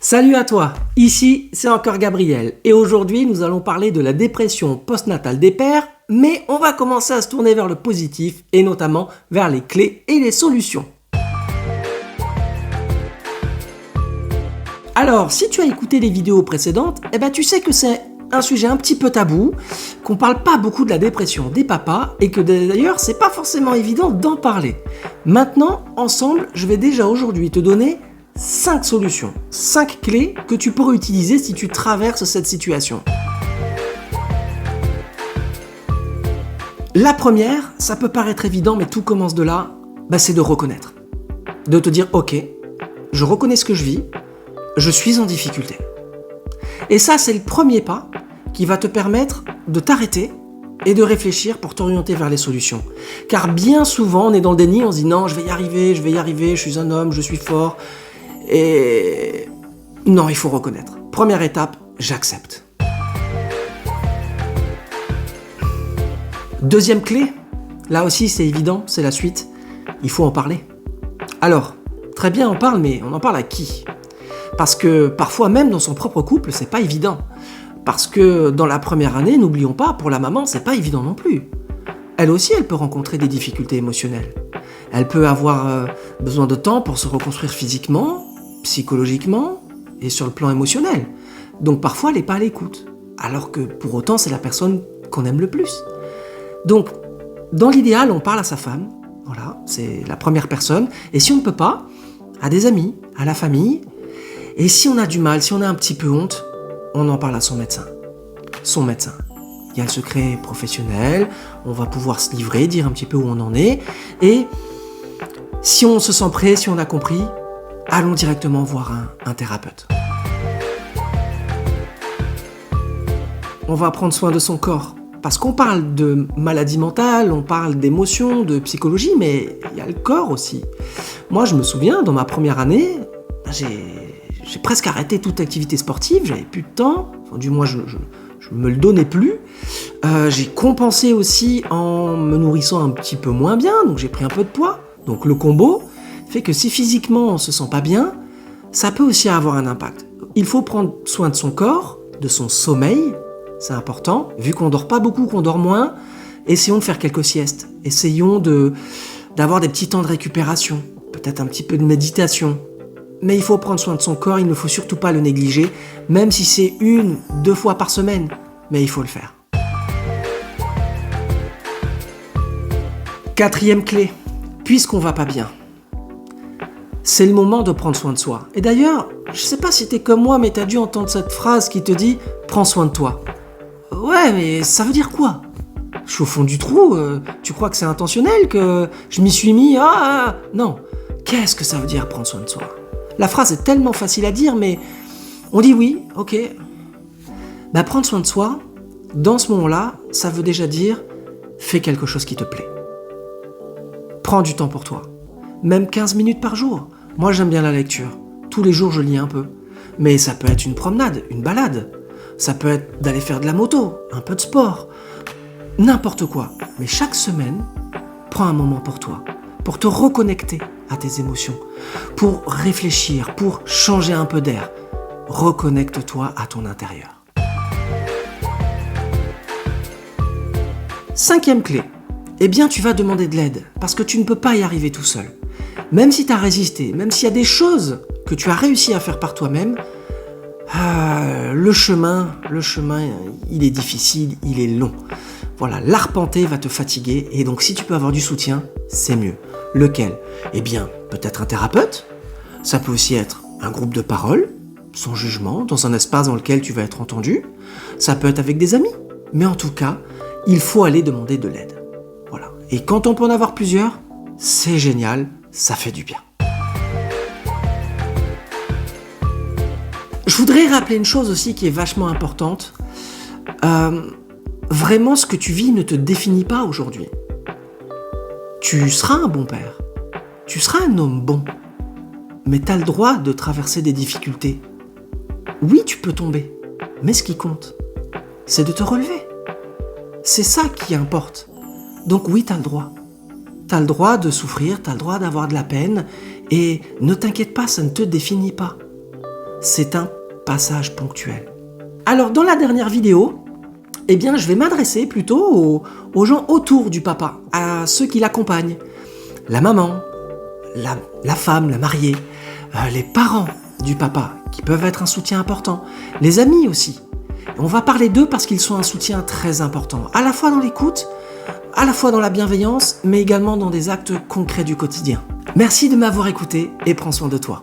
Salut à toi, ici c'est encore Gabriel et aujourd'hui nous allons parler de la dépression postnatale des pères, mais on va commencer à se tourner vers le positif et notamment vers les clés et les solutions. Alors, si tu as écouté les vidéos précédentes, tu sais que c'est un sujet un petit peu tabou, qu'on parle pas beaucoup de la dépression des papas et que d'ailleurs c'est pas forcément évident d'en parler. Maintenant, ensemble, je vais déjà aujourd'hui te donner 5 solutions, 5 clés que tu pourrais utiliser si tu traverses cette situation. La première, ça peut paraître évident, mais tout commence de là, c'est de reconnaître. De te dire, ok, je reconnais ce que je vis, je suis en difficulté. Et ça, c'est le premier pas qui va te permettre de t'arrêter et de réfléchir pour t'orienter vers les solutions. Car bien souvent, on est dans le déni, on se dit non, je vais y arriver, je suis un homme, je suis fort. Et non, il faut reconnaître. Première étape, j'accepte. Deuxième clé, là aussi c'est évident, c'est la suite, il faut en parler. Alors, très bien on parle, mais on en parle à qui ? Parce que parfois même dans son propre couple, c'est pas évident. Parce que dans la première année, n'oublions pas, pour la maman, c'est pas évident non plus. Elle aussi, elle peut rencontrer des difficultés émotionnelles. Elle peut avoir besoin de temps pour se reconstruire physiquement, psychologiquement et sur le plan émotionnel. Donc parfois, elle n'est pas à l'écoute. Alors que pour autant, c'est la personne qu'on aime le plus. Donc, dans l'idéal, on parle à sa femme. Voilà, c'est la première personne. Et si on ne peut pas, à des amis, à la famille. Et si on a du mal, si on a un petit peu honte, on en parle à son médecin. Son médecin. Il y a le secret professionnel, on va pouvoir se livrer, dire un petit peu où on en est. Et si on se sent prêt, si on a compris, allons directement voir un thérapeute. On va prendre soin de son corps. Parce qu'on parle de maladie mentale, on parle d'émotions, de psychologie, mais il y a le corps aussi. Moi, je me souviens, dans ma première année, j'ai presque arrêté toute activité sportive, j'avais plus de temps, enfin, du moins je me le donnais plus. J'ai compensé aussi en me nourrissant un petit peu moins bien, donc j'ai pris un peu de poids. Donc le combo fait que si physiquement on se sent pas bien, ça peut aussi avoir un impact. Il faut prendre soin de son corps, de son sommeil, c'est important. Vu qu'on dort pas beaucoup, qu'on dort moins, essayons de faire quelques siestes. Essayons d'avoir des petits temps de récupération, peut-être un petit peu de méditation. Mais il faut prendre soin de son corps, il ne faut surtout pas le négliger, même si c'est 1-2 fois par semaine, mais il faut le faire. Quatrième clé, puisqu'on va pas bien, c'est le moment de prendre soin de soi. Et d'ailleurs, je sais pas si t'es comme moi, mais t'as dû entendre cette phrase qui te dit « prends soin de toi ». Ouais, mais ça veut dire quoi ? Je suis au fond du trou, tu crois que c'est intentionnel, que je m'y suis mis ? Non, qu'est-ce que ça veut dire prendre soin de soi ? La phrase est tellement facile à dire, mais on dit oui, ok. Prendre soin de soi, dans ce moment-là, ça veut déjà dire fais quelque chose qui te plaît. Prends du temps pour toi. Même 15 minutes par jour. Moi, j'aime bien la lecture. Tous les jours, je lis un peu. Mais ça peut être une promenade, une balade. Ça peut être d'aller faire de la moto, un peu de sport. N'importe quoi. Mais chaque semaine, prends un moment pour toi. Pour te reconnecter à tes émotions, pour réfléchir, pour changer un peu d'air. Reconnecte-toi à ton intérieur. Cinquième clé, tu vas demander de l'aide, parce que tu ne peux pas y arriver tout seul. Même si tu as résisté, même s'il y a des choses que tu as réussi à faire par toi-même, le chemin, il est difficile, il est long. Voilà, l'arpenter va te fatiguer, et donc si tu peux avoir du soutien, c'est mieux. Lequel ? Peut-être un thérapeute. Ça peut aussi être un groupe de parole, sans jugement, dans un espace dans lequel tu vas être entendu. Ça peut être avec des amis. Mais en tout cas, il faut aller demander de l'aide. Voilà. Et quand on peut en avoir plusieurs, c'est génial, ça fait du bien. Je voudrais rappeler une chose aussi qui est vachement importante. Vraiment, ce que tu vis ne te définit pas aujourd'hui. Tu seras un bon père, tu seras un homme bon, mais tu as le droit de traverser des difficultés. Oui, tu peux tomber, mais ce qui compte, c'est de te relever. C'est ça qui importe. Donc oui, tu as le droit. Tu as le droit de souffrir, tu as le droit d'avoir de la peine, et ne t'inquiète pas, ça ne te définit pas. c'est un passage ponctuel. Alors dans la dernière vidéo, eh bien je vais m'adresser plutôt aux gens autour du papa, à ceux qui l'accompagnent. La maman, la femme, la mariée, les parents du papa, qui peuvent être un soutien important, les amis aussi. On va parler d'eux parce qu'ils sont un soutien très important, à la fois dans l'écoute, à la fois dans la bienveillance, mais également dans des actes concrets du quotidien. Merci de m'avoir écouté et prends soin de toi.